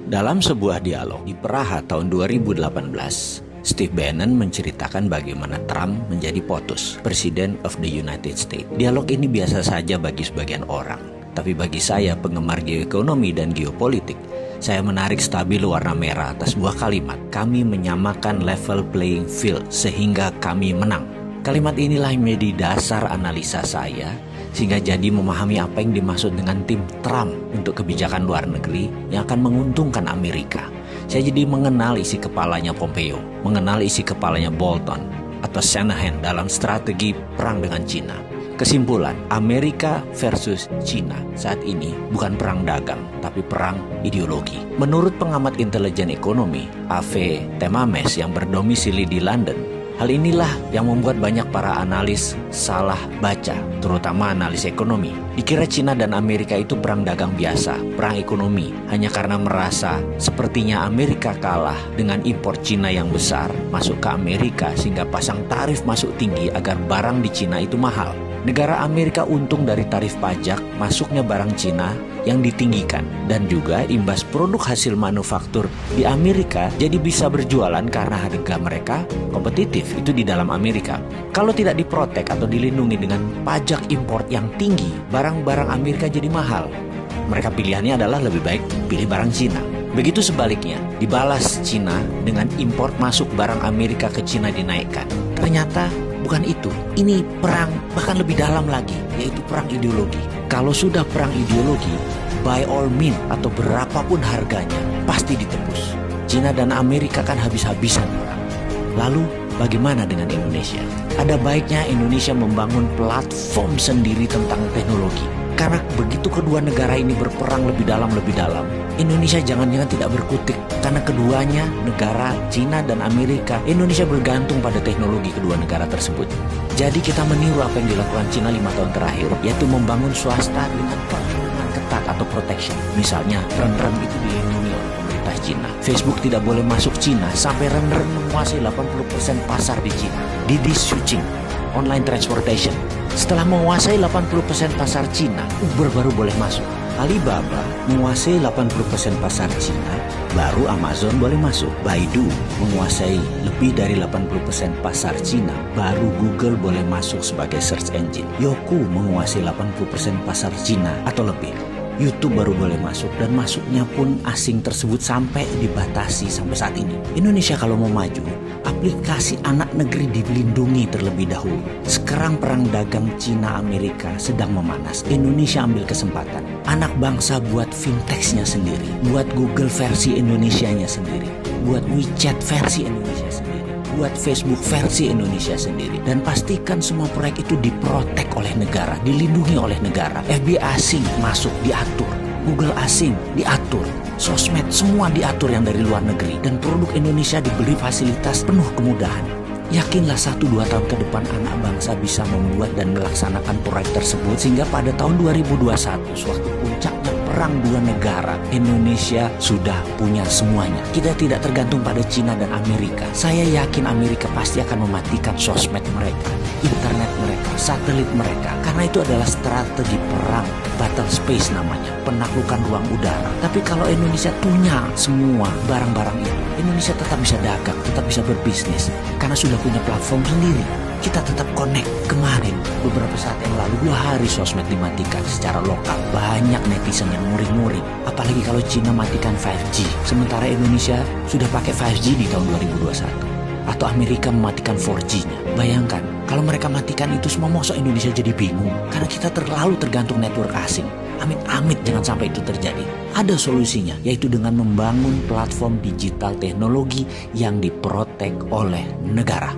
Dalam sebuah dialog di Praha tahun 2018, Steve Bannon menceritakan bagaimana Trump menjadi POTUS, President of the United States. Dialog ini biasa saja bagi sebagian orang, tapi bagi saya, penggemar geoekonomi dan geopolitik, saya menarik stabilo warna merah atas sebuah kalimat. Kami menyamakan level playing field sehingga kami menang. Kalimat inilah yang menjadi dasar analisa saya, sehingga jadi memahami apa yang dimaksud dengan tim Trump untuk kebijakan luar negeri yang akan menguntungkan Amerika. Saya jadi mengenal isi kepalanya Pompeo, mengenal isi kepalanya Bolton atau Shanahan dalam strategi perang dengan Cina. Kesimpulan, Amerika versus Cina saat ini bukan perang dagang, tapi perang ideologi. Menurut pengamat intelijen ekonomi, A.V. Temames yang berdomisili di London, hal inilah yang membuat banyak para analis salah baca, terutama analis ekonomi. Dikira Cina dan Amerika itu perang dagang biasa, perang ekonomi, hanya karena merasa sepertinya Amerika kalah dengan impor Cina yang besar masuk ke Amerika sehingga pasang tarif masuk tinggi agar barang di Cina itu mahal. Negara Amerika untung dari tarif pajak masuknya barang Cina yang ditinggikan, dan juga imbas produk hasil manufaktur di Amerika jadi bisa berjualan karena harga mereka kompetitif itu di dalam Amerika. Kalau tidak diprotek atau dilindungi dengan pajak import yang tinggi, barang-barang Amerika jadi mahal. Mereka pilihannya adalah lebih baik pilih barang Cina. Begitu sebaliknya, dibalas Cina dengan import masuk barang Amerika ke Cina dinaikkan. Ternyata bukan itu. Ini perang bahkan lebih dalam lagi, yaitu perang ideologi. Kalau sudah perang ideologi, by all means atau berapapun harganya, pasti ditebus. Cina dan Amerika kan habis-habisan perang. Lalu bagaimana dengan Indonesia? Ada baiknya Indonesia membangun platform sendiri tentang teknologi. Karena begitu kedua negara ini berperang lebih dalam, Indonesia jangan-jangan tidak berkutik. Karena keduanya, negara Cina dan Amerika, Indonesia bergantung pada teknologi kedua negara tersebut. Jadi kita meniru apa yang dilakukan Cina 5 tahun terakhir, yaitu membangun swasta dengan perlindungan ketat atau protection. Misalnya, rem-rem itu dilindungi oleh pemerintah Cina. Facebook tidak boleh masuk Cina sampai rem-rem menguasai 80% pasar di Cina. Didi Xuqing, online transportation. Setelah menguasai 80% pasar Cina, Uber baru boleh masuk. Alibaba menguasai 80% pasar Cina, baru Amazon boleh masuk. Baidu menguasai lebih dari 80% pasar Cina, baru Google boleh masuk sebagai search engine. Youku menguasai 80% pasar Cina atau lebih. YouTube baru boleh masuk, dan masuknya pun asing tersebut sampai dibatasi sampai saat ini. Indonesia kalau mau maju, aplikasi anak negeri dilindungi terlebih dahulu. Sekarang perang dagang Cina Amerika sedang memanas. Indonesia ambil kesempatan. Anak bangsa buat fintechnya sendiri, buat Google versi Indonesianya sendiri, buat WeChat versi Indonesia sendiri, buat Facebook versi Indonesia sendiri, dan pastikan semua proyek itu diprotek oleh negara, dilindungi oleh negara. FBI asing masuk diatur, Google asing diatur, sosmed semua diatur yang dari luar negeri, dan produk Indonesia diberi fasilitas penuh kemudahan. Yakinlah 1-2 tahun ke depan anak bangsa bisa membuat dan melaksanakan proyek tersebut, sehingga pada tahun 2021 sewaktu puncaknya perang dua negara, Indonesia sudah punya semuanya. Kita tidak tergantung pada Cina dan Amerika. Saya yakin Amerika pasti akan mematikan sosmed mereka, internet mereka, satelit mereka, karena itu adalah strategi perang, battle space namanya, penaklukan ruang udara. Tapi kalau Indonesia punya semua barang-barang itu, Indonesia tetap bisa dagang, tetap bisa berbisnis, karena sudah punya platform sendiri. Kita tetap connect. Kemarin, beberapa saat yang lalu, 2 hari sosmed dimatikan secara lokal. Banyak netizen yang muring-muring. Apalagi kalau Cina matikan 5G. Sementara Indonesia sudah pakai 5G di tahun 2021. Atau Amerika mematikan 4G-nya. Bayangkan, kalau mereka matikan itu semua, masa Indonesia jadi bingung. Karena kita terlalu tergantung network asing. Amit-amit jangan sampai itu terjadi. Ada solusinya, yaitu dengan membangun platform digital teknologi yang diprotek oleh negara.